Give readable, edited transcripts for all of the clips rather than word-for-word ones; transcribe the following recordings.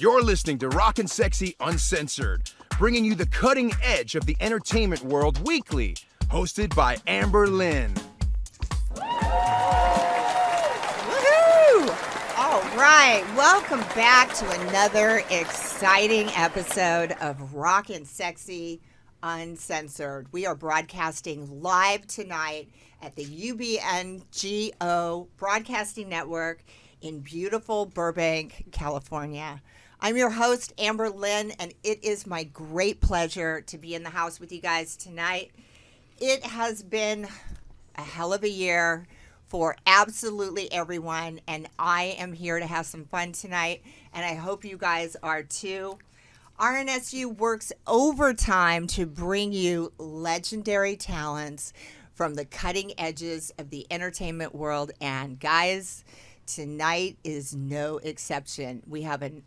You're listening to Rock-N-Sexxy UnCensored, bringing you the cutting edge of the entertainment world weekly, hosted by Amber Lynn. Woohoo! All right, welcome back to another exciting episode of Rock-N-Sexxy UnCensored. We are broadcasting live tonight at the UBNGO Broadcasting Network in beautiful Burbank, California. I'm your host, Amber Lynn, and it is my great pleasure to be in the house with you guys tonight. It has been a hell of a year for absolutely everyone, and I am here to have some fun tonight, and I hope you guys are too. RNSU works overtime to bring you legendary talents from the cutting edges of the entertainment world, and guys, tonight is no exception. We have an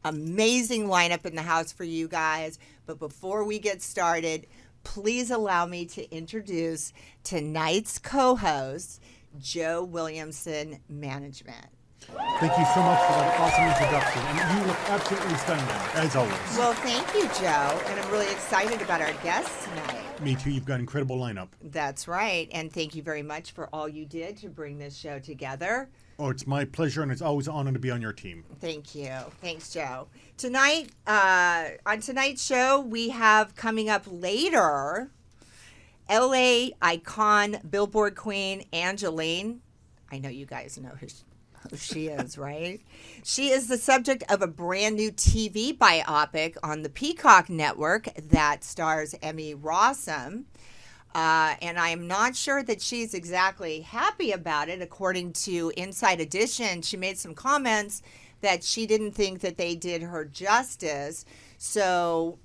amazing lineup in the house for you guys, but before we get started, please allow me to introduce tonight's co-host, Joe Williamson Management. Thank you so much for that awesome introduction, and you look absolutely stunning, as always. Well, thank you, Joe, and I'm really excited about our guests tonight. Me too, you've got an incredible lineup. That's right, and thank you very much for all you did to bring this show together. Oh, it's my pleasure, and it's always an honor to be on your team. Thank you. Thanks, Joe. Tonight, on tonight's show, we have coming up later, LA icon, Billboard queen, Angelyne. I know you guys know who she is, right? She is the subject of a brand new TV biopic on the Peacock Network that stars Emmy Rossum. And I am not sure that she's exactly happy about it. According to Inside Edition, she made some comments that she didn't think that they did her justice. So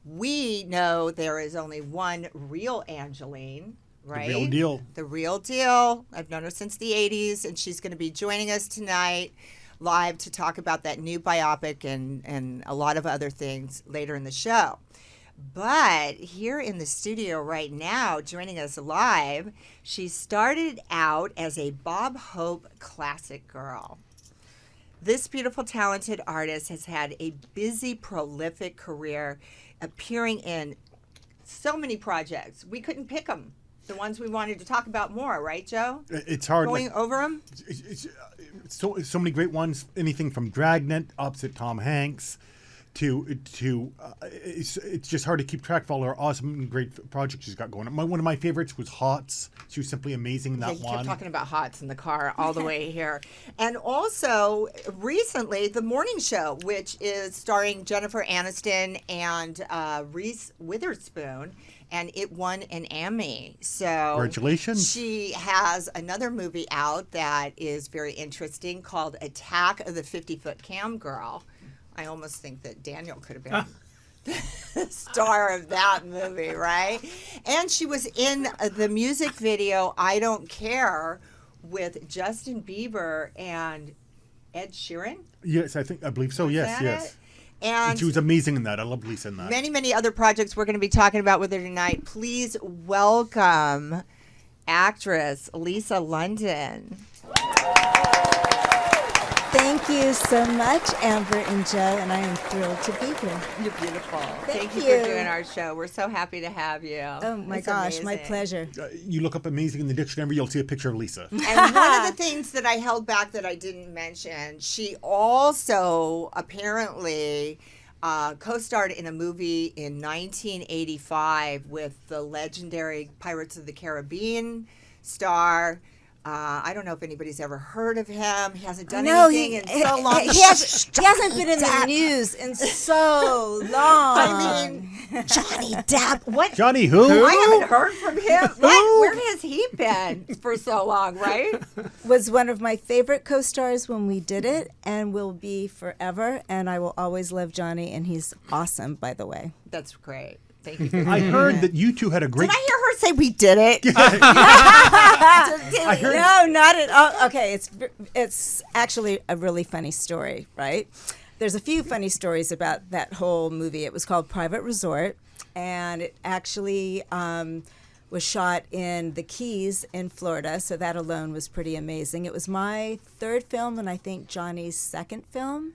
we know there is only one real Angeline, right? The real deal. The real deal. I've known her since the 80s, and she's going to be joining us tonight live to talk about that new biopic and a lot of other things later in the show. But here in the studio right now, joining us live, she started out as a Bob Hope classic girl. This beautiful, talented artist has had a busy, prolific career, appearing in so many projects. We couldn't pick them, the ones we wanted to talk about more, right, Joe? It's hard. Going over them? So many great ones, anything from Dragnet, opposite Tom Hanks, to it's just hard to keep track of all her awesome and great projects she's got going on. One of my favorites was Hots. She was simply amazing in that You one. kept talking about Hots in the car all the way here. And also, recently, The Morning Show, which is starring Jennifer Aniston and Reese Witherspoon, and it won an Emmy. So Congratulations. She has another movie out that is very interesting called Attack of the 50-Foot Cam Girl. I almost think that Daniel could have been the star of that movie, right? And she was in the music video I Don't Care with Justin Bieber and Ed Sheeran. Yes, I believe so. Yes. And she was amazing in that. I love Lisa in that. Many other projects we're going to be talking about with her tonight. Please welcome actress Lisa London. Thank you so much, Amber and Joe, and I am thrilled to be here. You're beautiful. Thank you you for doing our show. We're so happy to have you. Oh, my It's gosh, amazing. my pleasure. You look up amazing in the dictionary, you'll see a picture of Lisa. And one of the things that I held back that I didn't mention, she also apparently co-starred in a movie in 1985 with the legendary Pirates of the Caribbean star. I don't know if anybody's ever heard of him. He hasn't done anything in so long. He hasn't been in the news in so long. I mean, Johnny Depp. What? Johnny who? I haven't heard from him. What? Where has he been for so long, right? Was one of my favorite co-stars when we did it, and will be forever. And I will always love Johnny, and he's awesome, by the way. That's great. Thank you. I heard that you two had a great... Did I hear her say we did it? I heard... No, not at all. Okay, it's actually a really funny story, right? There's a few funny stories about that whole movie. It was called Private Resort, and it actually was shot in the Keys in Florida, so that alone was pretty amazing. It was my third film, and I think Johnny's second film.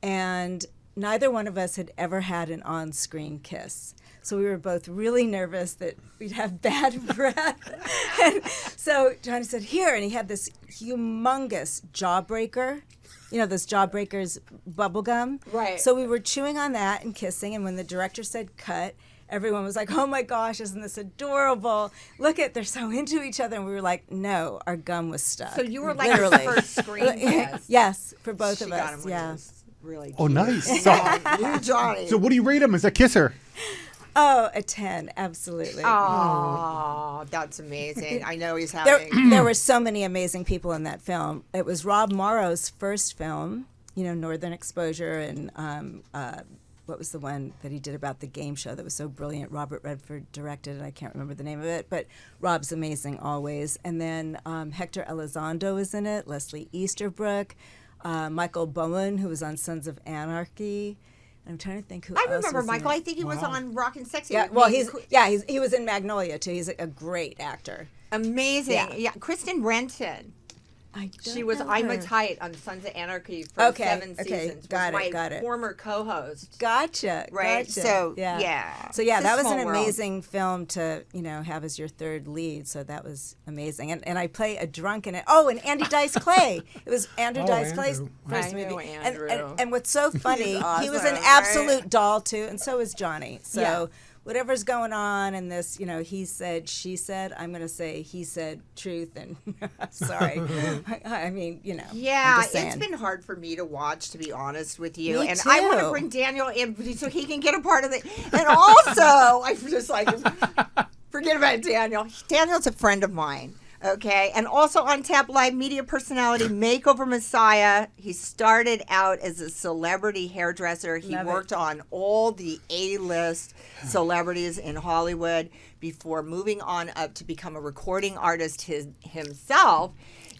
and neither one of us had ever had an on-screen kiss. So we were both really nervous that we'd have bad breath. And so Johnny said, here, and he had this humongous jawbreaker. You know, those jawbreakers, bubble gum. Right. So we were chewing on that and kissing, and when the director said cut, everyone was like, oh my gosh, isn't this adorable? Look at, they're so into each other. And we were like, no, our gum was stuck. So you were like literally. the first screen kiss. Yes, for both She of got him us. when he Yeah. was really Oh, cute. nice. So, You, Johnny. so what do you rate him as a kisser? Oh, a 10, absolutely. Oh, that's amazing. I know he's having. There were so many amazing people in that film. It was Rob Morrow's first film, you know, Northern Exposure, and what was the one that he did about the game show that was so brilliant? Robert Redford directed it. I can't remember the name of it, but Rob's amazing always. And then Hector Elizondo is in it, Leslie Easterbrook, Michael Bowen, who was on Sons of Anarchy. I'm trying to think who I else remember was in Michael. it. I think he was on Rock-N-Sexxy. Yeah, well, he was in Magnolia too. He's a great actor. amazing. Yeah. Yeah, Kristen Renton. I She was know I'm her. a Tight on Sons of Anarchy for Okay, 7 okay, seasons. got was it, my got it. former co-host. Gotcha. Right, Gotcha. so, yeah. So yeah, It's a that was an small world. amazing film to have as your third lead. So that was amazing, and I play a drunk in it. Oh, and Andy Dice Clay. It was Andrew Dice Clay's Andrew. first I know movie. Andrew. And what's so funny, he was an awesome, absolute right? doll too, and so is Johnny. So. Yeah. Whatever's going on in this, he said, she said, I'm going to say he said truth, and sorry. I mean, Yeah, I'm just it's saying. been hard for me to watch, to be honest with you. Me And I want to too. bring Daniel in so he can get a part of it. And also, I'm just like, forget about Daniel. Daniel's a friend of mine. Okay, and also on Tap Live, media personality, makeover messiah. He started out as a celebrity hairdresser. He Love it. worked on all the A-list celebrities in Hollywood before moving on up to become a recording artist himself.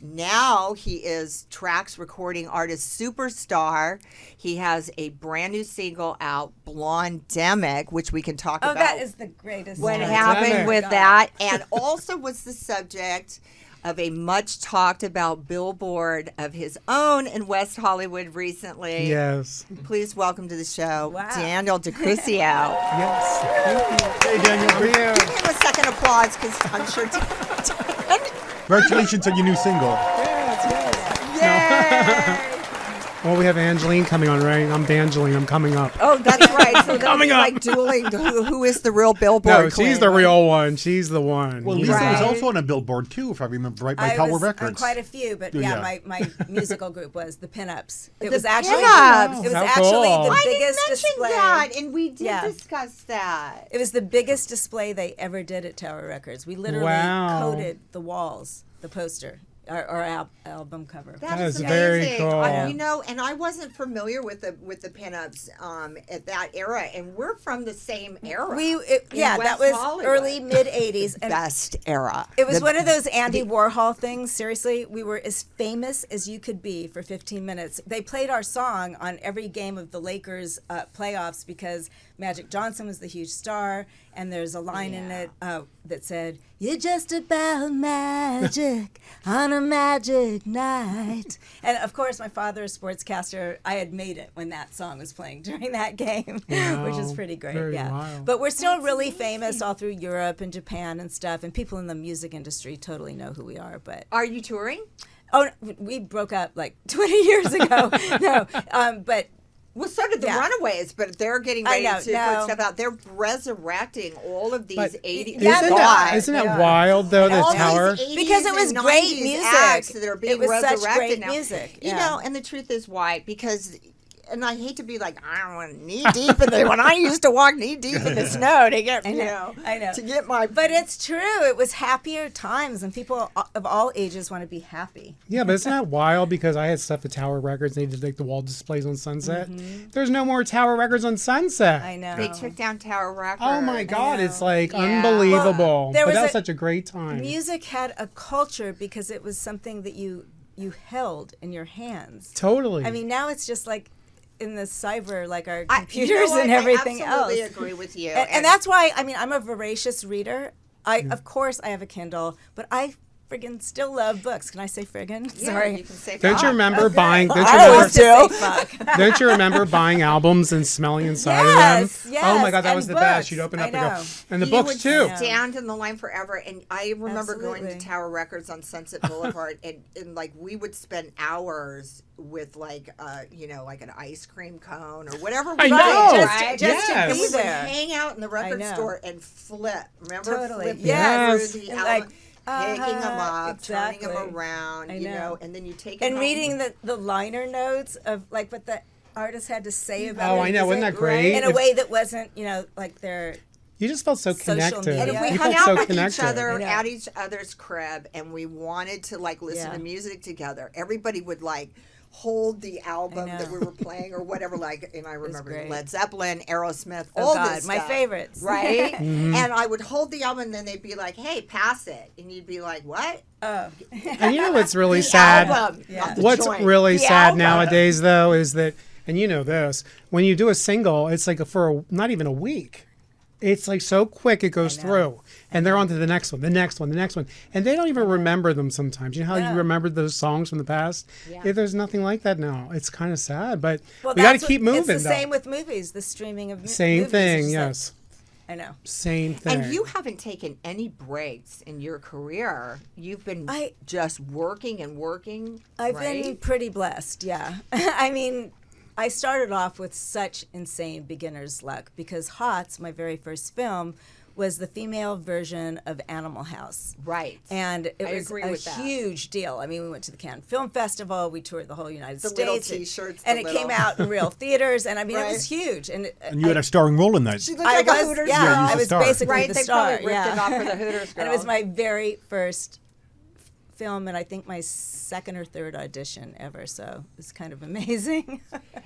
Now he is Trax recording artist superstar. He has a brand new single out, Blondemic, which we can talk Oh, about that is the greatest. what one. happened Blondemic. with God. that, and also was the subject of a much talked about billboard of his own in West Hollywood recently. Yes. Please welcome to the show, Wow. Daniel DeCrucio. Yes. Hey, Daniel. How are you? Give him a second applause because I'm sure. Congratulations on your new single. Yay! Well, we have Angeline coming on, right? I'm Angeline. I'm coming up. Oh, that's right. So Coming they'll be up. like dueling. Who is the real Billboard? No, queen, she's the right? real one. She's the one. Well, You Lisa know. was Right. also on a Billboard too, if I remember right, by I Tower was Records. on quite a few, but Yeah. my musical group was the Pinups. It The was actually Pinups. it was How actually cool. the I didn't biggest mention display. that, and we did Yeah. discuss that. It was the biggest display they ever did at Tower Records. We literally Wow. coated the walls, the poster, our album cover. That is is very amazing. cool. And I wasn't familiar with the pinups at that era, and we're from the same era. in that West was Hollywood. early mid '80s, and best era. it was one of those Andy Warhol things. Seriously, we were as famous as you could be for 15 minutes. They played our song on every game of the Lakers playoffs because Magic Johnson was the huge star, and there's a line in it that said, "You're just about magic on a magic night." And of course, my father, a sportscaster, I had made it when that song was playing during that game, which is Wow. pretty great. Very Yeah, wild. but we're still really famous all through Europe and Japan and stuff, and people in the music industry totally know who we are. But Are you touring? oh, we broke up like 20 years ago. No, but Well, so did the Yeah. Runaways, but they're getting I ready know, to no. put stuff out. They're resurrecting all of these But 80s. Yeah, Isn't they that, are. isn't that They are. wild, though, And the all tower? these 80s Because it was and great 90s music. acts that are being It was such resurrected great now. music, You yeah. know, and the truth is why? Because, and I hate to be like, I don't want knee deep in it. When I used to walk knee deep in the snow to get, I know. to get my. But it's true. It was happier times, and people of all ages want to be happy. Yeah, but isn't that wild? Because I had stuff at Tower Records. They did like the wall displays on Sunset. There's no more Tower Records on Sunset. I know. They took down Tower Records. Oh my God, it's like Yeah. unbelievable. Well, there but was that was a- such a great time. Music had a culture because it was something that you held in your hands. Totally. I mean, now it's just like in the cyber, like our You know computers what? and everything I absolutely else. agree with you. And that's why, I mean, I'm a voracious reader. Of course, I have a Kindle, but I friggin' still love books. Can I say friggin'? Yeah, Sorry. you can say Don't you fuck. remember buying? Don't you I remember? always say fuck. Don't you remember buying albums and smelling inside Yes, of them? yes, Oh my God, that and was the best. books. You'd open I up and go, know. and the You books would too. stand in the line forever, and I remember going to Absolutely. Tower Records on Sunset Boulevard, and like we would spend hours with like like an ice cream cone or whatever. I we know. did, Just- right? just to and be we would there. hang out in the record know. store and flip. Remember, Totally. flipping Yes. through the And album, like, picking them up, exactly. turning them around, I you know, know. and then you take it And home. reading the liner notes of like what the artist had to say about Oh, it. I know. Wasn't that great? In a If- way that wasn't, like their. You just felt so Social connected. media. And if we You hung felt out so with connected. each other I know. at each other's crib and we wanted to like listen Yeah. to music together, everybody would like hold the album I that we know. were playing or whatever. Like, and I remember great. Led Zeppelin, Aerosmith, Oh, all God, this my stuff, favorites. right? Mm-hmm. And I would hold the album, and then they'd be like, "Hey, pass it," and you'd be like, "What?" Oh. And you know what's really The sad? album, not the What's joint. really The sad album. nowadays, though, is that, and you know this, when you do a single, it's like not even a week. It's like so quick it goes through, and they're on to the next one, the next one, the next one, and they don't even remember them sometimes. You know how you remember those songs from the past? Yeah. There's nothing like that now. It's kind of sad, but Well, we got to that's keep what- moving. It's the though. same with movies, the streaming of Same movies. thing, It's just like- yes. I know. Same thing. And you haven't taken any breaks in your career. You've been I- just working and working. I've right? been pretty blessed, yeah. I mean, I started off with such insane beginner's luck because Hots, my very first film, was the female version of Animal House. Right. And it I was agree a with that. huge deal. I mean, we went to the Cannes Film Festival, we toured the whole United The States. little and- T-shirts, And the it little- came out in real theaters, and I mean, Right. it was huge. And, And you had a starring role in that. She looked I like was, a Hooters yeah, Yeah, you girl. was I the was star. basically Right, the they star. probably ripped yeah. it off for the Hooters girl. And it was my very first film, and I think my second or third audition ever. So it's kind of amazing.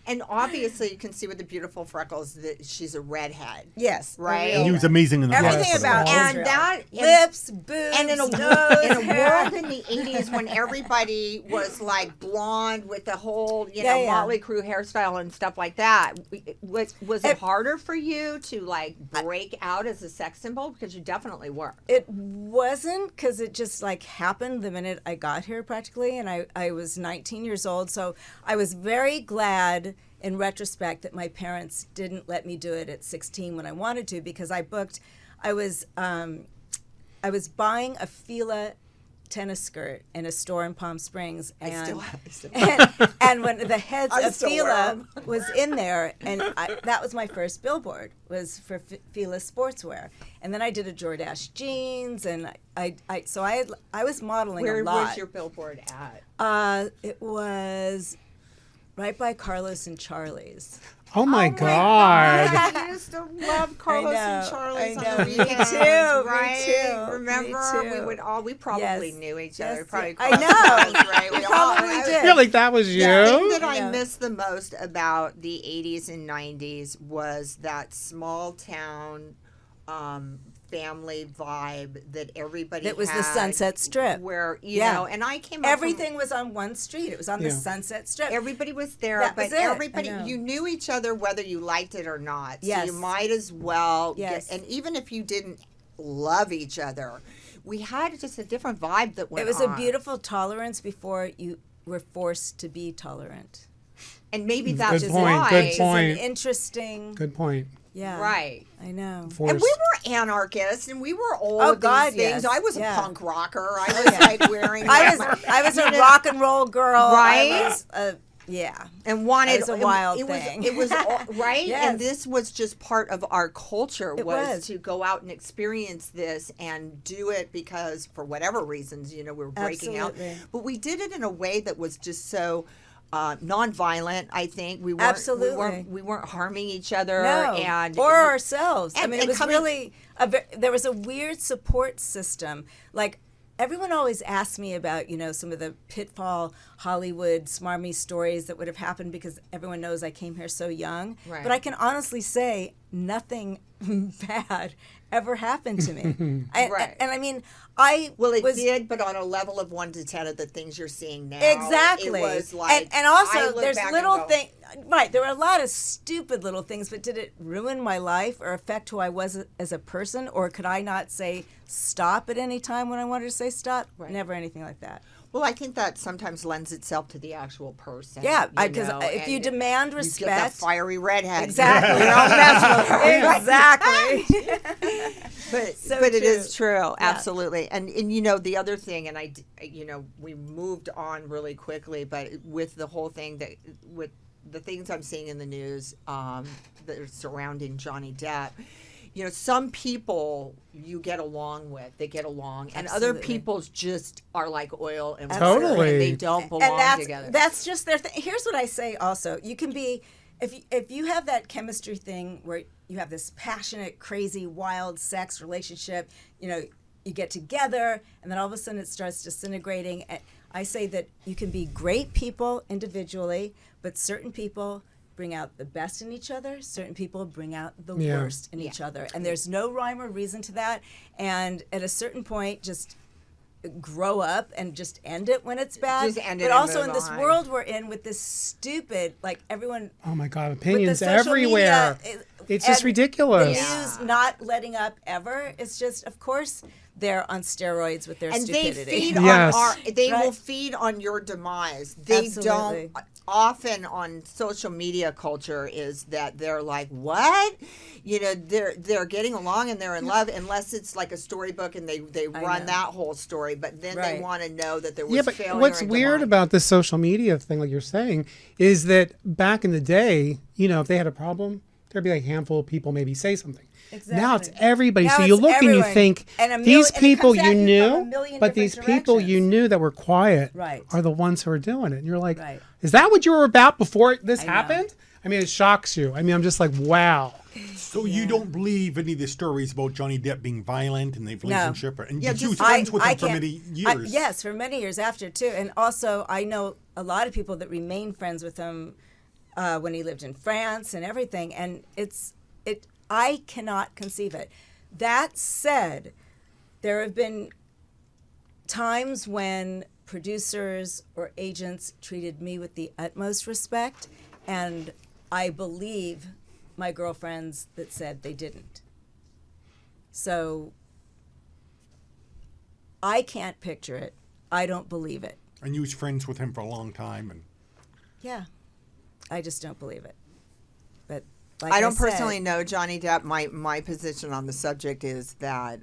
And obviously, you can see with the beautiful freckles that she's a redhead. Yes, Right. And he was amazing in the Everything hospital. about And Israel. that- and- lips, boobs, And in a, nose, in a hair. world in the 80s when everybody was like blonde with the whole, Yeah, yeah. Motley Crue hairstyle and stuff like that, was it It- harder for you to like break out as a sex symbol? Because you definitely were. It wasn't, because it just like happened the minute I got here practically, and I was 19 years old, so I was very glad in retrospect that my parents didn't let me do it at 16 when I wanted to, because I was buying a Fila tennis skirt in a store in Palm Springs, and I still and when the heads I of still wear Fila 'em. was in there, and that was my first billboard, was for Fila sportswear, and then I did a Jordache jeans, and I was modeling Where a lot. was your billboard at? It was right by Carlos and Charlie's. oh my God. I used to love Carlos and know, Charlie's I on know. the Me weekends, too, me right? too, Remember, me we too. would probably Yes. knew each other. Yes, Probably I crossed know. paths, right? We all- probably I- did. I feel like that was you. The thing that I Yeah. miss the most about the 80s and 90s was that small town family vibe that everybody That was the had, Sunset Strip. where you Yeah. know, and I came up Everything was on one street. It was on the Yeah. Sunset Strip. everybody was there, That but was it. I everybody, know. you knew each other whether you liked it or not. Yes. So you might as well Yes. and even if you didn't love each other, we had just a different vibe that went It was on. a beautiful tolerance before you were forced to be tolerant. and maybe that's Good why. point, good Which is point. an interesting. Good point. Yeah. Right. I know. And Forced. we were anarchists, and we were all Oh, of these God, things. yes. I was a Yeah. punk rocker. I was like wearing. I like, was you a know, rock and roll girl. Right? I was yeah. and wanted. It was a wild it thing. Was, it was all, right, Yes. and this was just part of our culture. It was was. to go out and experience this and do it because for whatever reasons, we were breaking Absolutely. out. But we did it in a way that was just so. Non-violent, I think we weren't. Absolutely. we weren't harming each other, No, and or ourselves. I and- mean, and it was coming- really there was a weird support system. Like everyone always asked me about, some of the pitfall Hollywood smarmy stories that would have happened because everyone knows I came here so young. Right. But I can honestly say nothing bad ever happened to me. Right. And I mean, I Well, it was did, but on a level of 1 to 10 of the things you're seeing now, exactly. it was like and I also look there's back and little go, thing. right, there were a lot of stupid little things, but did it ruin my life or affect who I was as a person? Or could I not say stop at any time when I wanted to say stop? Right. Never anything like that. Well, I think that sometimes lends itself to the actual person. Yeah, you because know, if you and demand you get respect, that fiery redhead. exactly, You don't mess with her. exactly. But So but it true. is true, Yeah. absolutely. And you know the other thing, and we moved on really quickly, but with the whole thing that with the things I'm seeing in the news that are surrounding Johnny Depp. You know, some people you get along with, they get along, and other Absolutely. people's just are like oil and water, Totally. and they don't belong and together. that's just their thing. Here's what I say also. You can be, if you have that chemistry thing where you have this passionate, crazy, wild sex relationship, you know, you get together and then all of a sudden it starts disintegrating. And I say that you can be great people individually, but certain people bring out the best in each other. Certain people bring out the Yeah. worst in each other. And there's no rhyme or reason to that. And at a certain point, just grow up and just end it when it's bad. Just end it but and also move in this on. world we're in with this stupid, like everyone Oh my God, with the opinions social everywhere. media, It's just and ridiculous. The news not letting up ever. It's just, of course, they're on steroids with their and they stupidity. feed Yes. on they will Right. feed on your demise. They Absolutely. don't. Often on social media culture is that they're like, what? You know, they're getting along and they're in love, unless it's like a storybook and they run know. that whole story. But then they Right. want to know that there was Yeah, but failure. what's and weird demise. about this social media thing, like you're saying, is that back in the day, you know, if they had a problem, there'd be like a handful of people maybe say something. Now it's Exactly. everybody. Now so you it's look and you everyone. think And a these and it people comes you at from a knew, million but these different people you directions. knew that were quiet Right. are the ones who are doing it. And you're like, Right. is that what you were about before this I know. happened? I mean, it shocks you. I mean, I'm just like, wow. So you don't believe any of the stories about Johnny Depp being violent and the relationship? And Yeah, you was just- friends with him for can't- many years. Yes, for many years after too. And also, I know a lot of people that remain friends with him when he lived in France and everything. And I cannot conceive it. That said, there have been times when producers or agents treated me with the utmost respect, and I believe my girlfriends that said they didn't. So I can't picture it. I don't believe it. And you was friends with him for a long time. And Yeah, I just don't believe it. But like I don't said, personally know Johnny Depp. My position on the subject is that,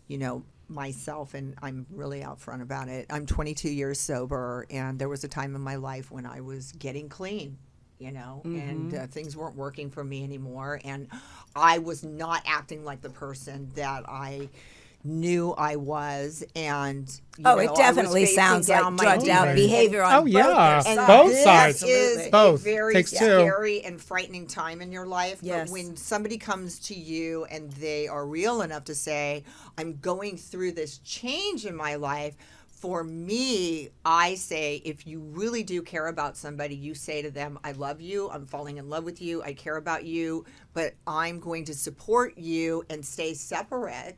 you know, myself, and I'm really out front about it. I'm 22 years sober, and there was a time in my life when I was getting clean, you know, and things weren't working for me anymore, and I was not acting like the person that I knew I was, and you know, it I was definitely facing sounds like down my drugged out demons. behavior on Oh, yeah. both their And sides. Both this sides. is Absolutely. Both. a very Takes two. scary and frightening time in your life. Yes. But when somebody comes to you and they are real enough to say, I'm going through this change in my life, for me, I say, if you really do care about somebody, you say to them, I love you, I'm falling in love with you, I care about you, but I'm going to support you and stay separate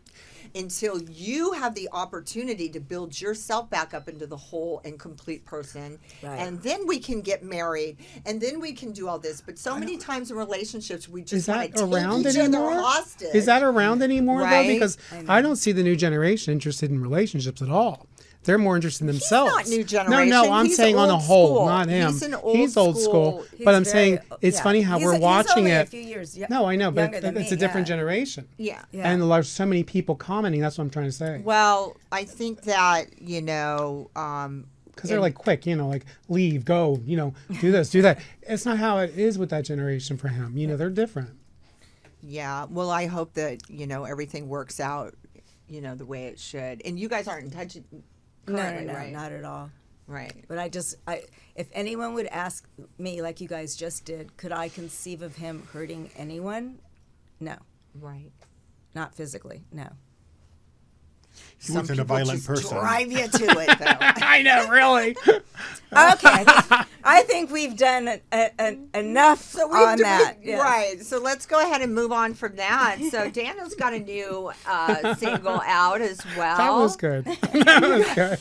until you have the opportunity to build yourself back up into the whole and complete person. Right. And then we can get married, and then we can do all this. But so many times in relationships, we Is just want that to take around each anymore? other hostage. Is that around anymore Right? though? Because I don't see the new generation interested in relationships at all. They're more interested in themselves. not new generation. No, I'm He's saying on the old whole, school. not him. He's an old He's old school. school. He's But I'm very- saying it's yeah. funny how He's we're he's watching only it. A few years No, I know, but younger than it's me, a different yeah. generation. Yeah. Yeah. And there's so many people commenting. That's what I'm trying to say. Well, I think that, you know, Because they're like quick, you know, like leave, go, you know, do this, do that. It's not how it is with that generation for him. You know, they're different. yeah. Well, I hope that, you know, everything works out, you know, the way it should. And you guys aren't in touch currently, No, right? not at all. Right. But if anyone would ask me, like you guys just did, could I conceive of him hurting anyone? No, Right. not physically. No. he wasn't a violent person. Drive you to it, though. I know, really. Okay, I think think we've done enough So on that. Yes. Right. So let's go ahead and move on from that. So Daniel's got a new single out as well. That was good. That was good.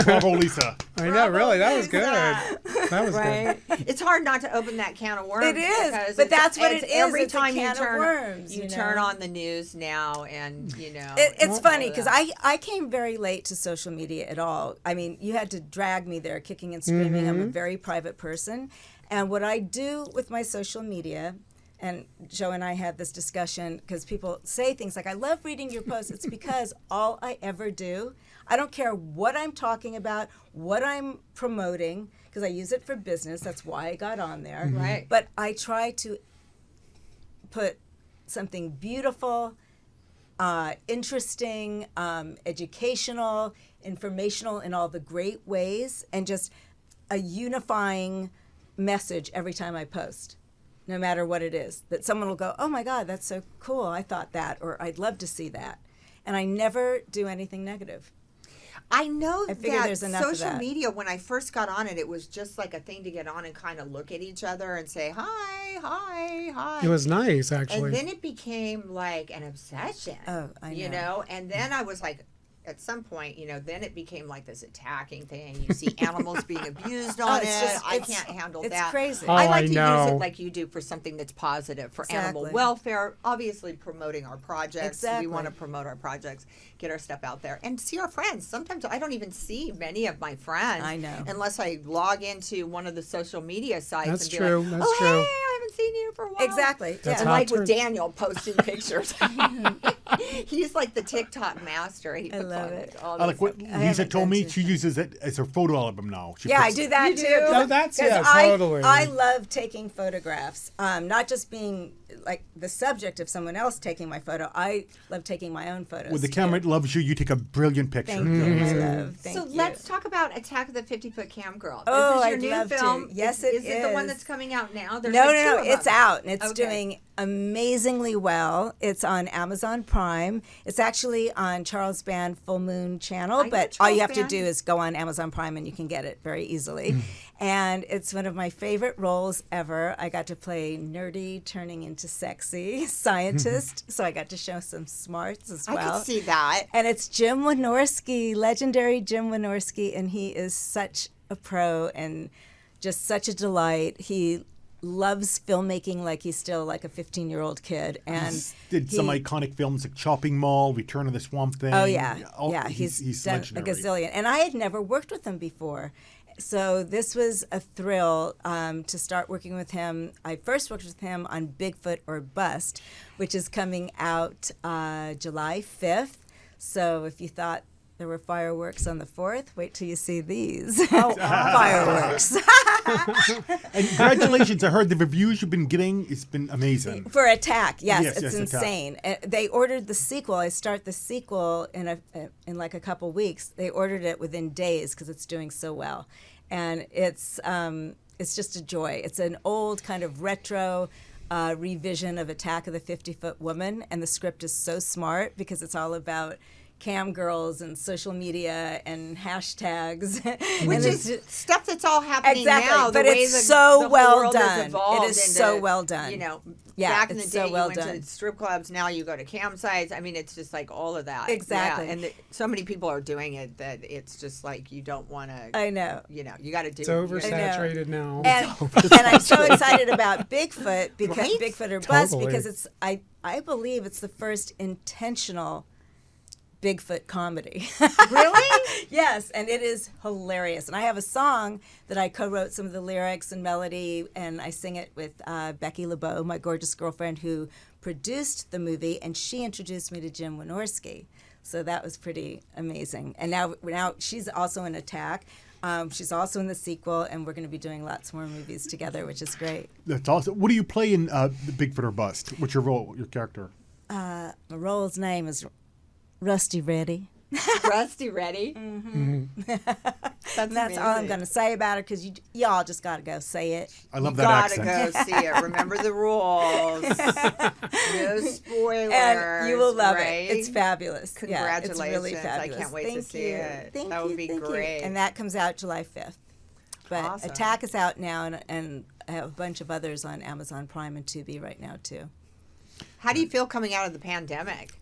Bravo, Lisa. I know, really, that was Lisa. good. That was Right. It's hard not to open that can of worms. It is, because but it's- that's what it's it is. Every It's a time can you of turn, worms, you you turn know? on the news now, and It's funny all because that. I came very late to social media at all. I mean, you had to drag me there kicking and screaming. I'm a very private person. And what I do with my social media, and Joe and I had this discussion because people say things like, I love reading your posts. It's because all I ever do, I don't care what I'm talking about, what I'm promoting, because I use it for business. That's why I got on there. Right. But I try to put something beautiful, interesting, educational, informational in all the great ways, and just a unifying message every time I post, no matter what it is. That someone will go, oh my God, that's so cool. I thought that, or I'd love to see that. And I never do anything negative. I know I figure that there's enough of social that. media, when I first got on it, it was just like a thing to get on and kind of look at each other and say, hi, hi, hi. It was nice, actually. And then it became like an obsession. Oh, I You know. know, and then I was like, at some point, then it became like this attacking thing. You see animals being abused on it's it. just- I it's- can't handle it's that. crazy. I Oh, like I to use know. it like you do for something that's positive, for animal Exactly. welfare, obviously promoting our projects. Exactly. We want to promote our projects, get our stuff out there, and see our friends. Sometimes I don't even see many of my friends. I know. Unless I log into one of the social media sites That's and be true, like, that's oh, true. hey, I haven't seen you for a while. Exactly. That's And hot like with too. Daniel posting pictures. He's like the TikTok master. He I puts love on it. all I this like what stuff. Lisa haven't told done me. too She uses it as her photo album now. She Yeah, I puts- do that You too. do? No, that's- 'Cause yeah, I, totally. I love taking photographs. Not just being like the subject of someone else taking my photo. I love taking my own photos. When the too. camera loves you, you take a brilliant picture. Thank you, my love. Thank So you. let's talk about Attack of the 50-Foot Cam Girl. Oh, this is your I'd new love to. film. Yes, is it the one is. that's coming out now? There's No, like no, two no. of It's them. out and it's Okay. doing amazingly well. It's on Amazon Prime. It's actually on Charles Band Full Moon channel, I know but all you have Charles to Band. do is go on Amazon Prime and you can get it very easily. And it's one of my favorite roles ever. I got to play nerdy turning into sexy scientist, so I got to show some smarts as I well. can see that. And it's Jim Wynorski, legendary Jim Wynorski, and he is such a pro and just such a delight. He loves filmmaking like he's still like a 15-year-old kid. And Did some he- iconic films like Chopping Mall, Return of the Swamp Thing. Oh yeah, Oh, yeah. He's done a legendary. gazillion, and I had never worked with him before, so this was a thrill to start working with him. I first worked with him on Bigfoot or Bust, which is coming out July 5th. So if you thought there were fireworks on the 4th, wait till you see these fireworks. And congratulations! I heard the reviews you've been getting. It's been amazing. For Attack, yes, Yes, it's yes, Attack. insane. They ordered the sequel. I start the sequel in like a couple weeks. They ordered it within days because it's doing so well, and it's just a joy. It's an old kind of retro revision of Attack of the 50-Foot Woman, and the script is so smart because it's all about cam girls and social media and hashtags. Which And is it's- stuff that's all happening Exactly, now. but the way it's the, so the whole well world has done. evolved It is into, so well done. You know, Yeah, back in the it's day, so well you went done. to strip clubs. Now you go to campsites. I mean, it's just like all of that. Exactly. Yeah, and so many people are doing it that it's just like you don't want to. I know. You know, you got to do. It's your- oversaturated now. And I'm so excited about Bigfoot because Right? Bigfoot or Bust Totally. because it's I believe it's the first intentional Bigfoot comedy. Really? Yes, and it is hilarious. And I have a song that I co-wrote some of the lyrics and melody, and I sing it with Becky LeBeau, my gorgeous girlfriend who produced the movie, and she introduced me to Jim Wynorski. So that was pretty amazing. And now she's also in Attack. She's also in the sequel, and we're going to be doing lots more movies together, which is great. That's awesome. What do you play in the Bigfoot or Bust? What's your role, your character? My role's name is Rusty Reddy. Rusty ready? And that's all I'm going to say about it because y'all just got to go say it. I love You that gotta accent. go see it. Remember the rules. No spoilers. And you will love right? it. It's fabulous. Yeah, it's Congratulations. really I fabulous. can't wait to Thank see you. it. Thank That you. would be Thank you. great. And that comes out July 5th. But Awesome. Attack is out now, and I have a bunch of others on Amazon Prime and Tubi right now too. How do you feel coming out of the pandemic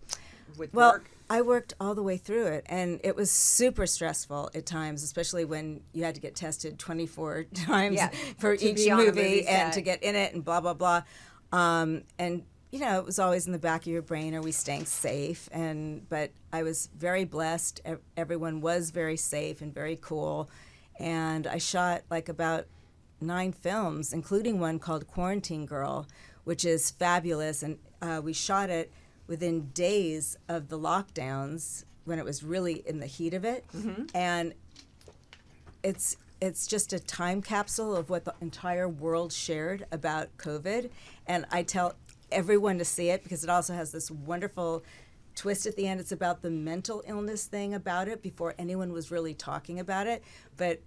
with Well, work? I worked all the way through it, and it was super stressful at times, especially when you had to get tested 24 times Yeah, for to each be on a movie movie and set. to get in it and blah, blah, blah. And, you know, it was always in the back of your brain, are we staying safe? But I was very blessed. Everyone was very safe and very cool. And I shot like about 9 films, including one called Quarantine Girl, which is fabulous. And we shot it within days of the lockdowns when it was really in the heat of it. And it's just a time capsule of what the entire world shared about COVID. And I tell everyone to see it because it also has this wonderful twist at the end. It's about the mental illness thing about it before anyone was really talking about it. But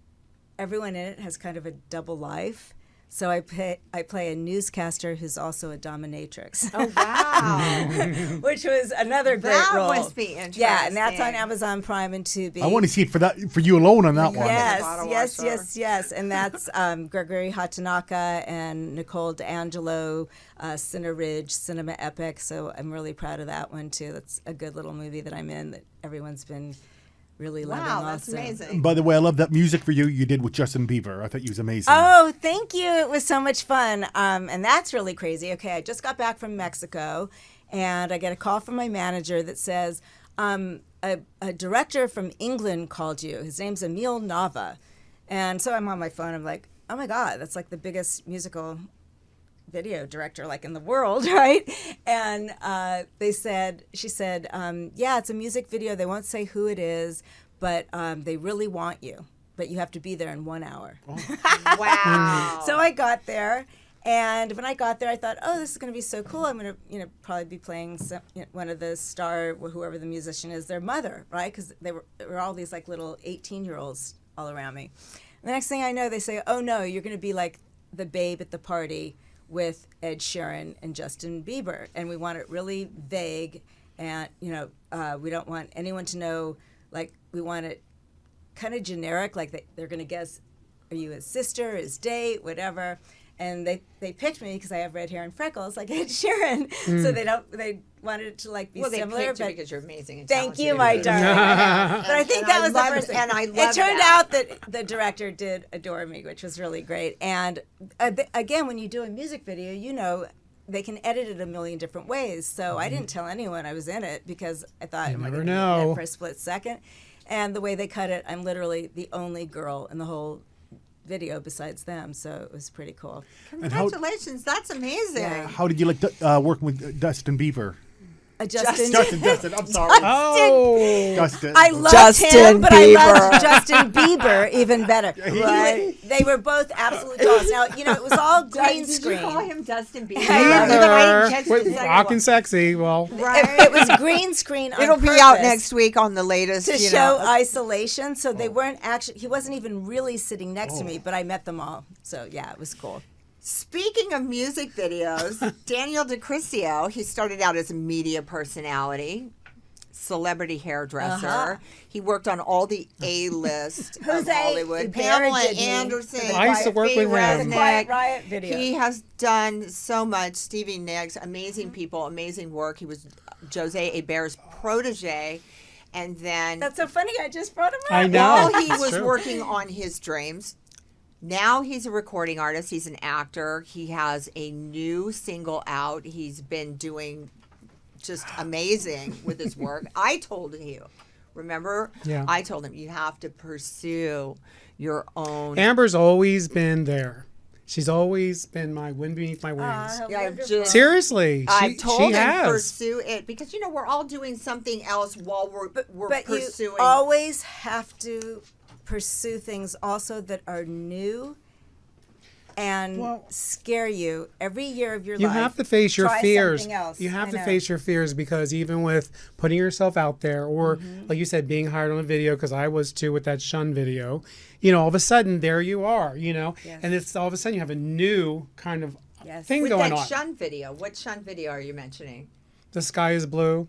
everyone in it has kind of a double life. So I play a newscaster who's also a dominatrix. Oh, wow. Which was another great That role. must be interesting. Yeah, and that's on Amazon Prime and Tubi. I want to see it for you alone on that one. Yes. And that's Gregory Hatanaka and Nicole D'Angelo, Cine Ridge Cinema Epic. So I'm really proud of that one, too. That's a good little movie that I'm in that everyone's been really loving Wow, that's also. amazing. By the way, I love that music for you did with Justin Bieber. I thought you was amazing. Oh, thank you. It was so much fun. And that's really crazy. Okay, I just got back from Mexico, and I get a call from my manager that says, a director from England called you. His name's Emil Nava. And so I'm on my phone. I'm like, oh, my God, that's like the biggest musical video director like in the world, right? And she said, yeah, it's a music video. They won't say who it is, but they really want you. But you have to be there in 1 hour. Wow. So I got there, and when I got there, I thought, oh, this is going to be so cool. I'm going to, probably be playing one of the star, whoever the musician is, their mother, right? Because there were all these like little 18-year-olds all around me. And the next thing I know, they say, oh no, you're going to be like the babe at the party with Ed Sheeran and Justin Bieber, and we want it really vague, and we don't want anyone to know. Like, we want it kind of generic, like they're going to guess, are you his sister, his date, whatever. And they picked me because I have red hair and freckles like Ed Sheeran, so they wanted it to like be similar. They picked you but because you're amazing. And thank you, talented. my darling. But I think And that I was the love first it, thing. and I It love turned that. out that the director did adore me, which was really great. And again, when you do a music video, they can edit it a million different ways. So I didn't tell anyone I was in it because I thought, am I never going to be in know. it for a split second? And the way they cut it, I'm literally the only girl in the whole video besides them. So it was pretty cool. And how Congratulations. That's amazing. Yeah. how did you like working with Justin Bieber? Justin. I'm sorry. Oh, Justin. I loved Justin him, but I loved Bieber. Justin Bieber even better. Right? They were both absolute dolls. Now, it was all green Did screen. you call him Dustin Bieber? I love it. I didn't catch the second Rock-N-Sexxy. Well, one. Right. It was green screen on It'll be out purpose next week on the latest. to show isolation. So they weren't actually, he wasn't even really sitting next to me, but I met them all. So yeah, it was cool. Speaking of music videos, Daniel DeCrisio, he started out as a media personality, celebrity hairdresser. He worked on all the A-list of Jose Hollywood. Bear Pamela did me. Anderson. I used to work with Quiet him. Quiet Riot video. He has done so much. Stevie Nicks, amazing people, amazing work. He was Jose Hebert's protege. And then That's so funny. I just brought him up. I know. while he It's was true. working on his dreams, now he's a recording artist. He's an actor. He has a new single out. He's been doing just amazing with his work. I told you, remember? Yeah. I told him you have to pursue your own. Amber's always been there. She's always been my wind beneath my wings. Yeah, I've just- Seriously, I've told she him has. pursue it because we're all doing something else while we're But pursuing. you always have to pursue things also that are new and scare you every year of your You life. have to face your Try fears. something else. You have I to know. face your fears because even with putting yourself out there, or like you said, being hired on a video, because I was too with that Shun video, all of a sudden there you are, Yes. and it's all of a sudden you have a new kind of Yes. thing with going that on. Shun video. What Shun video are you mentioning? The Sky is Blue.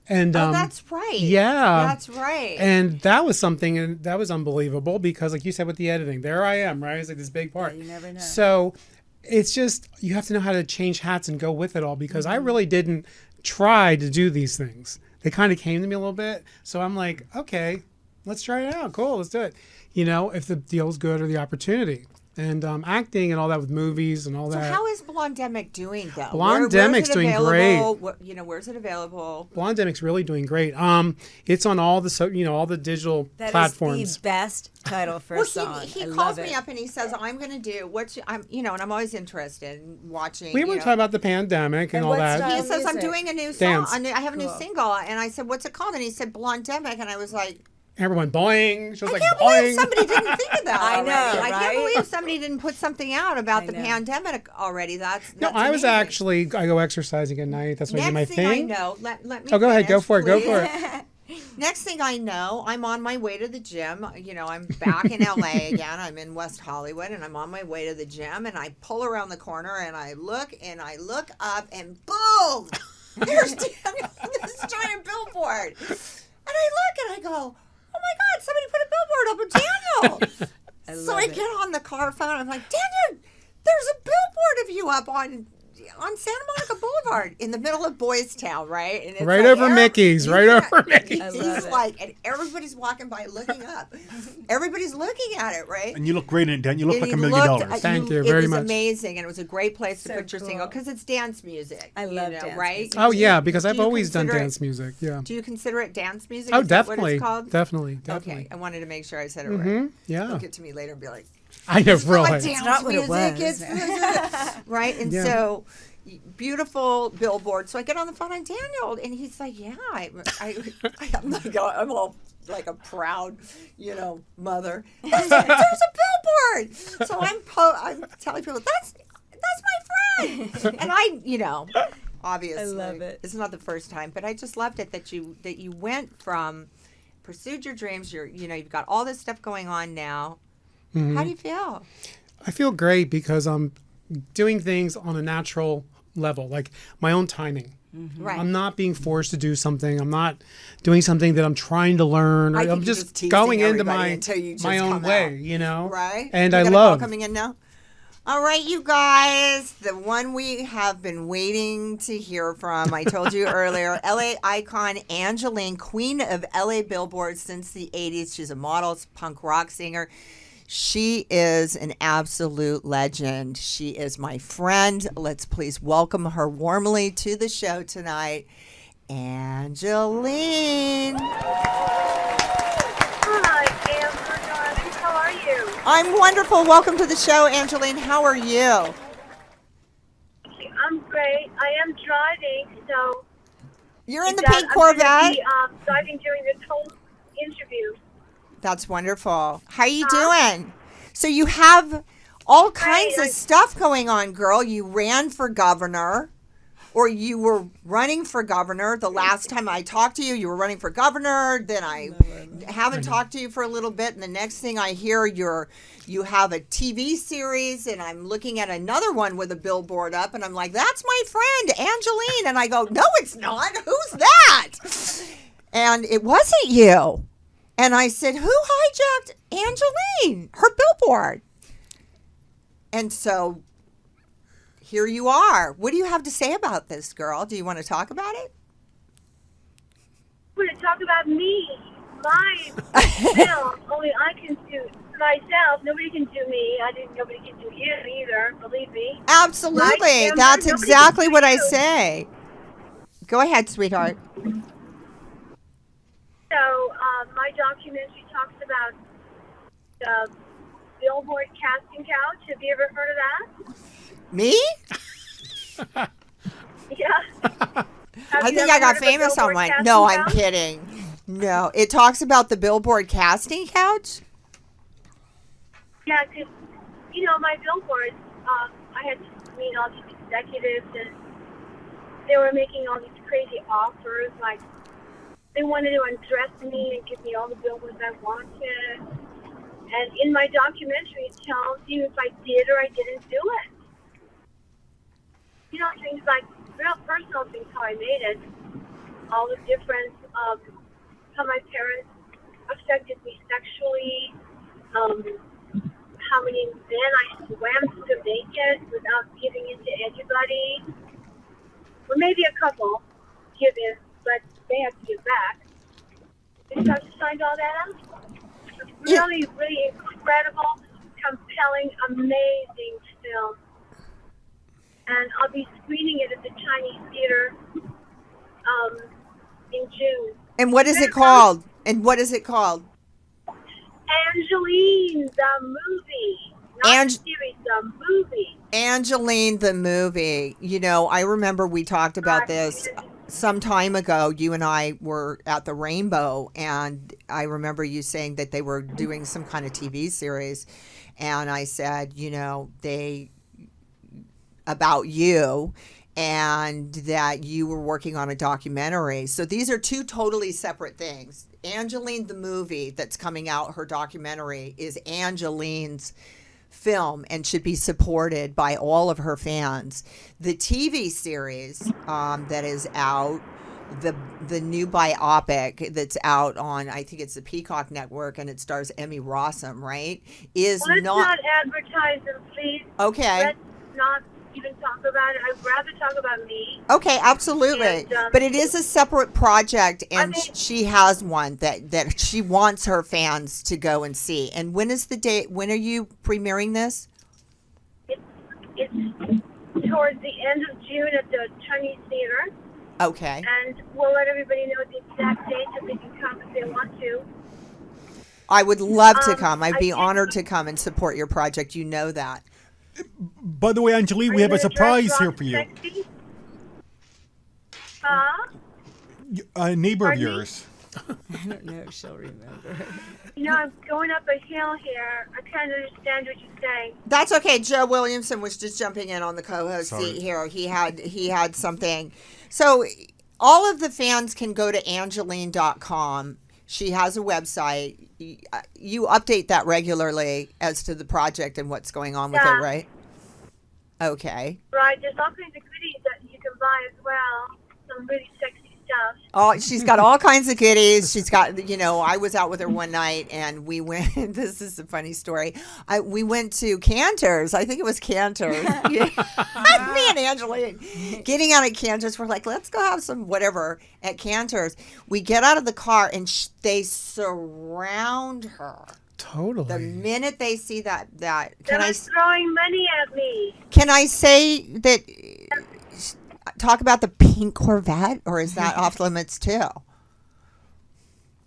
And Oh, that's right. Yeah. That's right. And that was something, and that was unbelievable because, like you said, with the editing, there I am, right? It's like this big part. You never know. So it's just, you have to know how to change hats and go with it all because I really didn't try to do these things. They kind of came to me a little bit. So I'm like, okay, let's try it out. Cool, let's do it. You know, if the deal's good or the opportunity. And acting and all that with movies and all So that. how is Blondemic doing though? Blondemic's doing great. Where's it available? Blondemic's really doing great. It's on all the all the digital That platforms. is the best title for a song. He I calls love me it. up and he says, "I'm going to do and I'm always interested in watching." We were talking about the pandemic and And all what that. style? He says, "I'm music. doing a new Dance. song. I have a new Cool. single," and I said, "What's it called?" And he said, "Blondemic," and I was like, Everyone boing. She was I like can't boing. believe somebody didn't think of that. I already. know, I can't right? believe somebody didn't put something out about I the know. pandemic already. That's No, I was amazing. actually, I go exercising at night. That's when I do my Next thing I thing. know, let me. Oh, go ahead. Go finish, for it. Go please. for it. Next thing I know, I'm on my way to the gym. You know, I'm back in LA again. I'm in West Hollywood, and I'm on my way to the gym. And I pull around the corner, and I look up, and boom! There's Daniel on this giant billboard. And I look, and I go, "Oh my God! Somebody put a billboard up of Daniel." So love I it. get on the car phone. I'm like, "Daniel, there's a billboard of you up on Santa Monica Boulevard in the middle of Boys Town, right?" And it's Right like, over Mickey's. Right over Mickey's. I love He's it. like, and everybody's walking by looking up. Everybody's looking at it, right? And you look great in it, Dan. You look And like he $1 million. looked- Thank you It very was much. amazing, and it was a great place to So put your single cool. because it's dance music. I love dance right? music. Oh, Do yeah, you- because do I've you always done consider it- dance music. Yeah. Do you consider it dance music? Oh, Is that definitely. What it's called? Definitely. Okay, Definitely. I wanted to make sure I said it right. Mm-hmm. Yeah. Don't get to me later and be like, I know, "It's not really. dance not what it music, was." it's right." And Yeah. so, beautiful billboard. So I get on the phone on Daniel, and he's like, "Yeah, I'm all like a proud, mother." I said, "There's a billboard." So I'm telling people that's my friend, and obviously, I love it. It's not the first time, but I just loved it that you went from pursued your dreams. You've got all this stuff going on now. Mm-hmm. How do you feel? I feel great because I'm doing things on a natural level, like my own timing. Right. I'm not being forced to do something. I'm not doing something that I'm trying to learn. I think I'm you're just just teasing going into everybody until you just my own come way, out. Right? And We I got a call love. coming in now. All right, you guys, the one we have been waiting to hear from. I told you earlier, LA icon Angelyne, queen of LA Billboard since the 80s. She's a model, punk rock singer. She is an absolute legend. She is my friend. Let's please welcome her warmly to the show tonight, Angelyne. Hi, Amber, darling. How are you? I'm wonderful. Welcome to the show, Angelyne. How are you? I'm great. I am driving, so You're in the that pink I'm gonna Corvette. be, driving during this whole interview. That's wonderful. How are you doing? So you have all kinds of Great. stuff going on, girl. You ran for governor, or you were running for governor. The last time I talked to you, you were running for governor. Then I haven't talked to you for a little bit, and the next thing I hear, you have a TV series, and I'm looking at another one with a billboard up, and I'm like, "That's my friend, Angelyne." And I go, "No, it's not. Who's that?" And it wasn't you. And I said, "Who hijacked Angelyne, her billboard?" And so here you are. What do you have to say about this, girl? Do you want to talk about it? We're going to talk about me, my film. Only I can do myself. Nobody can do me. Nobody can do you either, believe me. Absolutely. Right, Amber? That's Nobody exactly can what do I you. say. Go ahead, sweetheart. So, my documentary talks about the Billboard casting couch. Have you ever heard of that? Me? Yeah. I think I got famous on one. No, I'm kidding. No, it talks about the Billboard casting couch. Yeah, because, my billboards, I had to meet all these executives, and they were making all these crazy offers. Like, they wanted to undress me and give me all the billboards I wanted. And in my documentary, it tells you if I did or I didn't do it. Things like real personal things how I made it. All the difference of how my parents affected me sexually, how many men I swam to naked without giving in to anybody. Well, maybe a couple give in, but they have to give back. And so I just find all that out. It's really, really incredible, compelling, amazing film. And I'll be screening it at the Chinese Theater in June. And what is it called? And what is it called? Angelyne, the movie. Not the series, the movie. Angelyne, the movie. You know, I remember we talked about this some time ago. You and I were at the Rainbow, and I remember you saying that they were doing some kind of TV series. And I said, you know, about you, and that you were working on a documentary. So these are two totally separate things. Angelyne, the movie that's coming out, her documentary, is Angelyne's film and should be supported by all of her fans. The TV series that is out, the new bio-pic that's out on, I think it's the Peacock Network, and it stars Emmy Rossum, right? Let's not advertise them, please. Okay. Let's not even talk about it. I'd rather talk about me. Okay, absolutely. And, but it is a separate project, and she has one that she wants her fans to go and see. And when is the date? When are you premiering this? It's towards the end of June at the Chinese Theater. Okay. And we'll let everybody know the exact date so they can come if they want to. I would love to come. I'd be honored to come and support your project. You know that. By the way, Angeline, we have a surprise here for you. A neighbor of yours. I don't know if she'll remember. You know, I'm going up a hill here. I can't understand what you're saying. That's okay. Joe Williamson was just jumping in on the co-host seat here. He had something. So all of the fans can go to Angelyne.com. She has a website. You update that regularly as to the project and what's going on with it, right? Okay. Right. There's all kinds of goodies that you can buy as well. Some really sexy stuff. Oh, she's got all kinds of goodies. She's got, you know, I was out with her one night and we went, this is a funny story. We went to Cantor's. I think it was Cantor's. Me and Angeline getting out at Cantor's. We're like, let's go have some whatever at Cantor's. We get out of the car and they surround her. Totally. The minute they see that They're throwing money at me. Can I say that? Talk about the pink Corvette, or is that off limits too?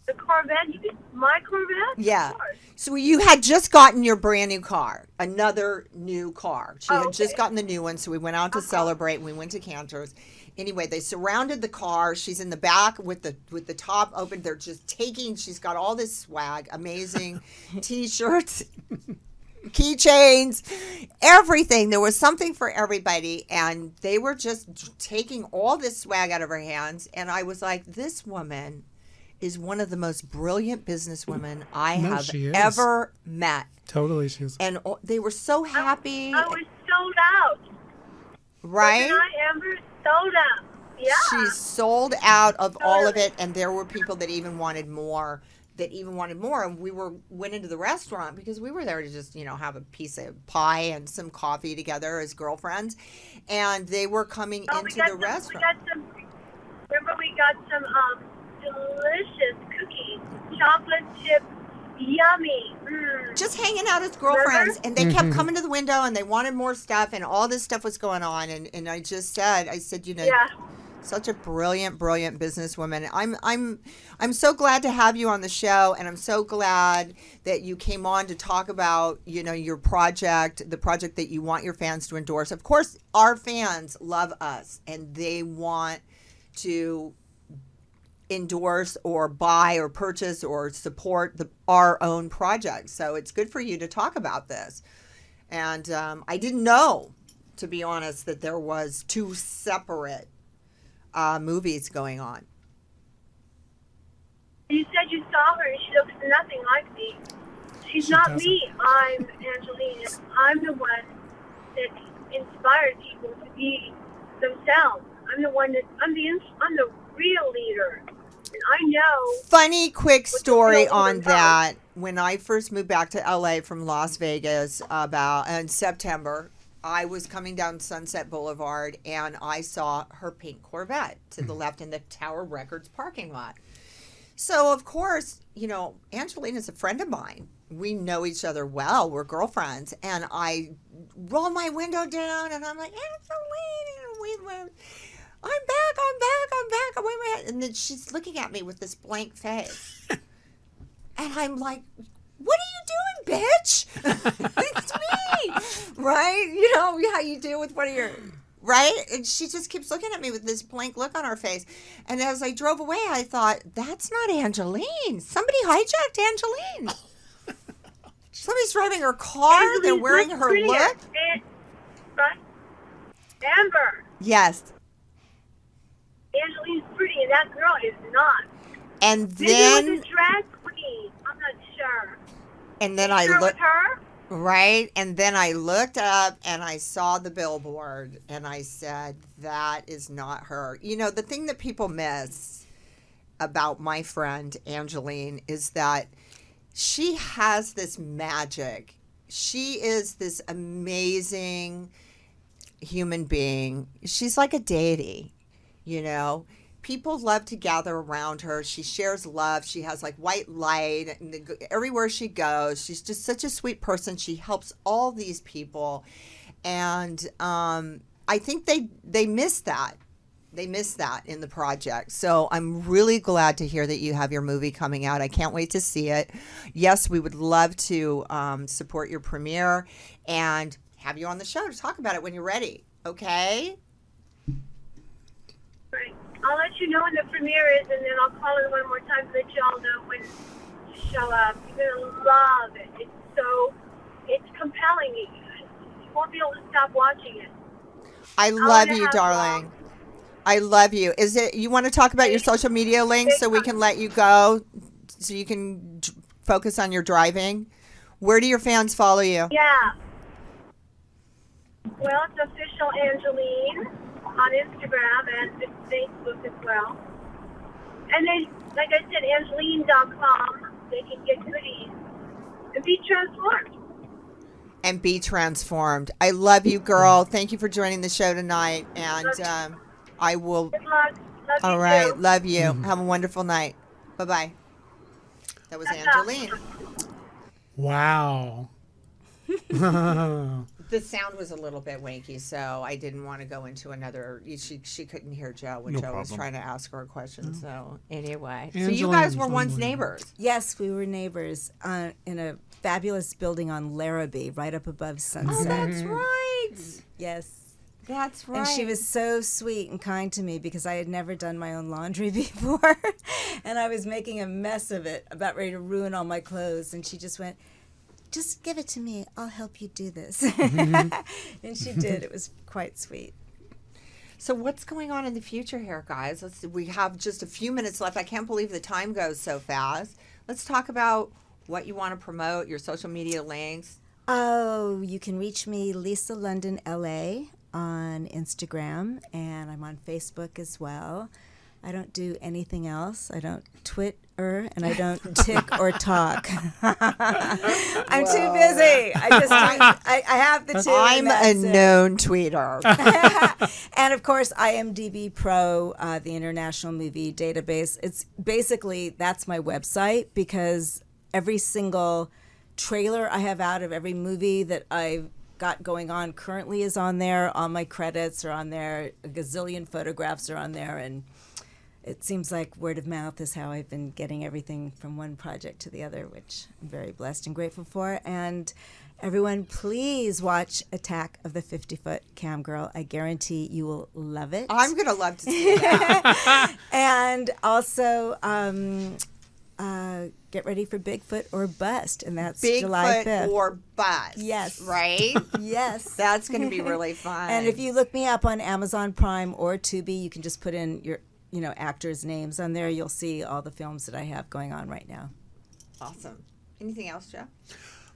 The Corvette? My Corvette? Yeah. So you had just gotten your brand new car, another new car. She had just gotten the new one, so we went out to celebrate. We went to Cantor's. Anyway, they surrounded the car. She's in the back with the top open. They're just taking. She's got all this swag, amazing T-shirts, keychains, everything. There was something for everybody, and they were just taking all this swag out of her hands. And I was like, this woman is one of the most brilliant businesswomen I have ever met. Totally, she is. And they were so happy. I was sold out. Right? Wasn't I, Amber? Sold out. Yeah. She sold out of all of it, and there were people that even wanted more. And we went into the restaurant because we were there to just, have a piece of pie and some coffee together as girlfriends. And they were coming into the restaurant. We got some delicious cookies, chocolate chip, yummy. Just hanging out as girlfriends. And they kept coming to the window and they wanted more stuff, and all this stuff was going on. And I said, such a brilliant businesswoman. I'm so glad to have you on the show, and I'm so glad that you came on to talk about, your project, the project that you want your fans to endorse. Of course, our fans love us, and they want to endorse or buy or purchase or support our own project. So it's good for you to talk about this. And I didn't know, to be honest, that there was two separate movies going on. You said you saw her and she looks nothing like me. She's not me. I'm Angelyne. I'm the one that inspired people to be themselves. I'm the one that I'm the real leader, and I know. Funny quick story real on leader that. When I first moved back to LA from Las Vegas about in September, I was coming down Sunset Boulevard and I saw her pink Corvette to the left in the Tower Records parking lot. So, of course, you know, Angeline is a friend of mine. We know each other well. We're girlfriends. And I roll my window down and I'm like, Angeline, I'm back. I wave my hand. And then she's looking at me with this blank face. And I'm like, what are you doing, bitch? It's me. Right? You know how you do with one of your... Right? And she just keeps looking at me with this blank look on her face. And as I drove away, I thought, that's not Angeline. Somebody hijacked Angeline. Somebody's driving her car. They're wearing her look. Amber. Yes. Angeline's pretty, and that girl is not. And Maybe it then... was a drag queen. I'm not sure. And then You I sure looked... with her? Right? And then I looked up and I saw the billboard and I said, that is not her. You know, the thing that people miss about my friend Angeline is that she has this magic. She is this amazing human being. She's like a deity, you know. People love to gather around her. She shares love. She has like white light and everywhere she goes. She's just such a sweet person. She helps all these people. And I think they miss that. They miss that in the project. So I'm really glad to hear that you have your movie coming out. I can't wait to see it. Yes, we would love to support your premiere and have you on the show to talk about it when you're ready. Okay? Right. I'll let you know when the premiere is, and then I'll call in one more time to let y'all know when to show up. You're going to love it. It's compelling. You won't be able to stop watching it. I love you, darling. I love you. Is it, you want to talk about your social media links so we can let you go so you can focus on your driving? Where do your fans follow you? Yeah. Well, it's official Angelyne on Instagram and Facebook as well. And then, like I said, Angelyne.com. They can get goodies and be transformed. And be transformed. I love you, girl. Thank you for joining the show tonight. And I will. Good luck. Love All you right. too. Love you. Have a wonderful night. Bye-bye. That was Angeline. Wow. The sound was a little bit wanky, so I didn't want to go into another. She couldn't hear Joe when No Joe was problem. trying to ask her a question. So anyway, so you Angeline's guys were once unbelievable. neighbors. Yes, we were neighbors in a fabulous building on Larrabee, right up above Sunset. Oh, that's right. Yes. That's right. And she was so sweet and kind to me because I had never done my own laundry before. And I was making a mess of it, about ready to ruin all my clothes. And she just went, just give it to me. I'll help you do this. And she did. It was quite sweet. So what's going on in the future here, guys? Let's see. We have just a few minutes left. I can't believe the time goes so fast. Let's talk about what you want to promote, your social media links. Oh, you can reach me, Lisa London LA, on Instagram, and I'm on Facebook as well. I don't do anything else. I don't Twitter, and I don't tick or talk. I'm too busy. I have the two. I'm and a that's it. known tweeter. And of course, IMDb Pro, the International Movie Database. It's basically, that's my website because every single trailer I have out of every movie that I've got going on currently is on there. All my credits are on there. A gazillion photographs are on there. And it seems like word of mouth is how I've been getting everything from one project to the other, which I'm very blessed and grateful for. And everyone, please watch Attack of the 50-Foot Cam Girl. I guarantee you will love it. I'm going to love to see that. And also, get ready for Bigfoot or Bust, and that's July 5th. Bigfoot or Bust. Yes. Right? Yes. That's going to be really fun. And if you look me up on Amazon Prime or Tubi, you can just put in your actors' names on there. You'll see all the films that I have going on right now. Awesome. Anything else, Joe?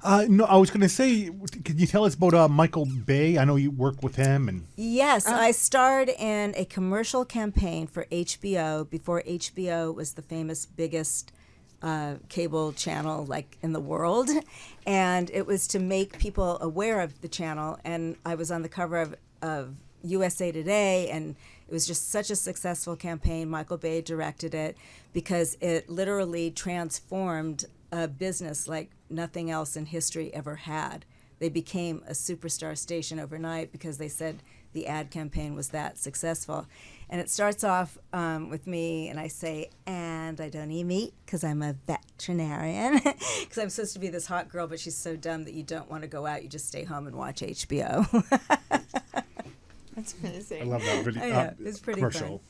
No, I was going to say, can you tell us about Michael Bay? I know you work with him. And Yes, I starred in a commercial campaign for HBO before HBO was the famous biggest cable channel like in the world, and it was to make people aware of the channel. And I was on the cover of USA Today, and it was just such a successful campaign. Michael Bay directed it because it literally transformed a business like nothing else in history ever had. They became a superstar station overnight because they said the ad campaign was that successful. And it starts off with me, and I say, and I don't eat meat because I'm a veterinarian. Because I'm supposed to be this hot girl, but she's so dumb that you don't want to go out. You just stay home and watch HBO. That's amazing. I love that video. Yeah, it's pretty commercial.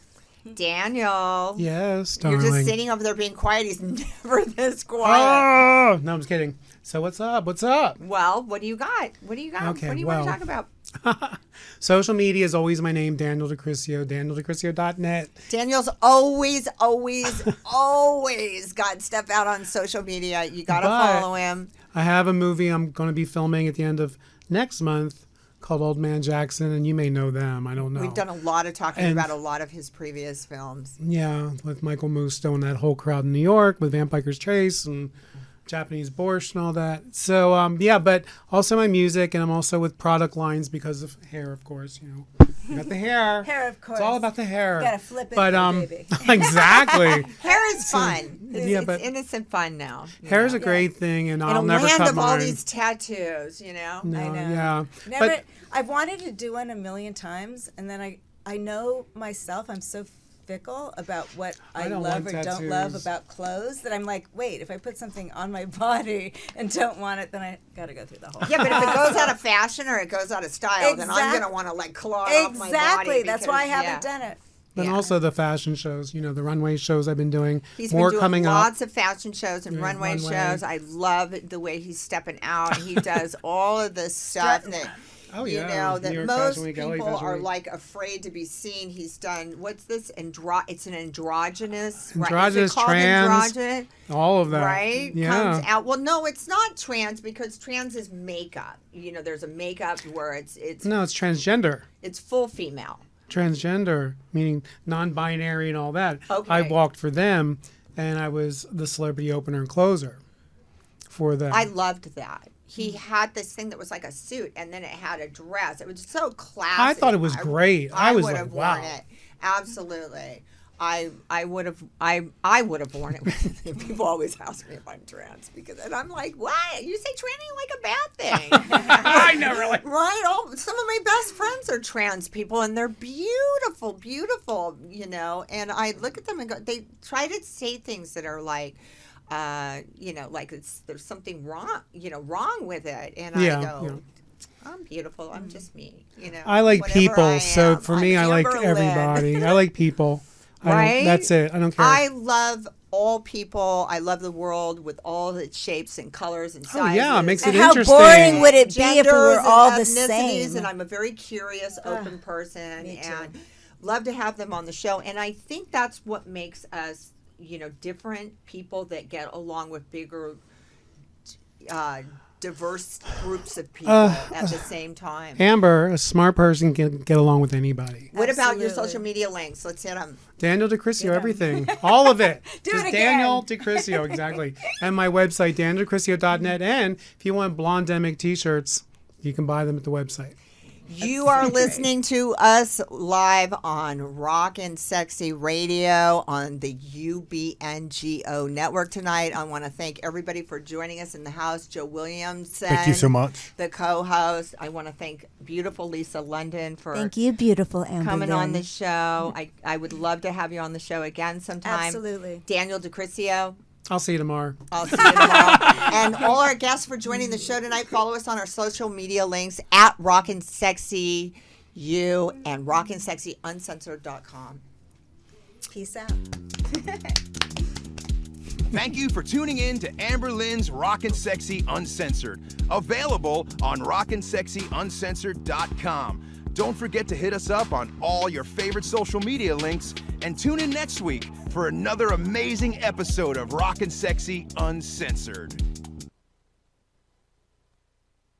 fun. Daniel. Yes, You're darling. just sitting over there being quiet. He's never this quiet. Oh, no, I'm just kidding. So what's up? What's up? Well, what do you got? What do you got? Okay, what do you well, want to talk about? Social media is always my name, Daniel DeCrisio, DanielDeCrisio.net. Daniel's always got stuff out on social media. You got to But follow him. I have a movie I'm going to be filming at the end of next month called Old Man Jackson, and you may know them. I don't know. We've done a lot of talking And- about a lot of his previous films. Yeah, with Michael Musto and that whole crowd in New York with Vampire's Chase and Japanese Borscht and all that. So, yeah, but also my music, and I'm also with product lines because of hair, of course. You know, you got the hair. Hair, of course. It's all about the hair. Gotta flip it, but, baby. Exactly. Hair is fun. yeah, but it's innocent fun now. you Hair is know? a great thing, and In I'll a never land cut of all mine. these tattoos, you know. No, I know. Yeah. Never. But I've wanted to do one a million times, and then I know myself. I'm so fickle about what I don't love like or don't love tattoos. about clothes that I'm like, wait, if I put something on my body and don't want it, then I got to go through the whole. Yeah, but if it goes out of fashion or it goes out of style, then I'm Exact- going to want to like claw it off my body. Exactly. That's why I because, haven't done it. But Yeah. also the fashion shows, you know, the runway shows I've been doing. He's More been doing coming up. lots of fashion shows and Yeah, runway runway. shows. I love the way he's stepping out. He does all of this stuff that Oh, you yeah. know New that York most Fashion Week, LA people Fashion are Week. like afraid to be seen. He's done what's this? It's an androgynous. Right? Is Androgynous, it called trans, androgynous? All of that. Right? Yeah. Comes out. Well, no, it's not trans because trans is makeup. You know, there's a makeup where it's No, it's transgender. it's full female. Transgender, meaning non-binary and all that. Okay. I walked for them, and I was the celebrity opener and closer for them. I loved that. He had this thing that was like a suit, and then it had a dress. It was so classy. I thought it was great. I was would like, have wow. worn it. Absolutely. I would have worn it. People always ask me if I'm trans and I'm like, what? You say tranny like a bad thing. I know, really. Right? Some of my best friends are trans people, and they're beautiful, beautiful, you know. And I look at them and go, they try to say things that are like, you know, like there's something wrong, you know, wrong with it. And Yeah, I go, yeah. I'm beautiful. I'm just me, you know. I like whatever people, I so am. for me, I I'm like Amber Lynn. everybody. I like people. Right? That's it. I don't care. I love all people. I love the world with all its shapes and colors and sizes. Oh, yeah, it makes it And how interesting. boring would it be if we genders were all and the ethnicities, same? and I'm a very curious, open person, me too. and love to have them on the show. And I think that's what makes us, you know, different people that get along with bigger, diverse groups of people at the same time. Amber, a smart person, can get along with anybody. What about your Absolutely. social media links? Let's hit them. Daniel DeCrisio, everything. All of it. Do Just it again. Daniel DeCrisio, exactly. And my website, DanielDeCrisio.net. And if you want Blondemic t-shirts, you can buy them at the website. You are listening to us live on Rock-N-Sexxy Radio on the UBNGO Network tonight. I want to thank everybody for joining us in the house. Joe Williamson. Thank you so much. The co-host. I want to thank beautiful Lisa London for Thank you, beautiful Amber coming on Lynn. the show. I would love to have you on the show again sometime. Absolutely. Daniel DeCrisio. I'll see you tomorrow. I'll see you tomorrow. And all our guests for joining the show tonight. Follow us on our social media links at Rock-N-Sexxy U and Rock-N-Sexxy UnCensored.com. Peace out. Thank you for tuning in to Amber Lynn's Rock-N-Sexxy UnCensored, available on RockNSexxyUncensored.com. Don't forget to hit us up on all your favorite social media links and tune in next week for another amazing episode of Rock-N-Sexxy UnCensored.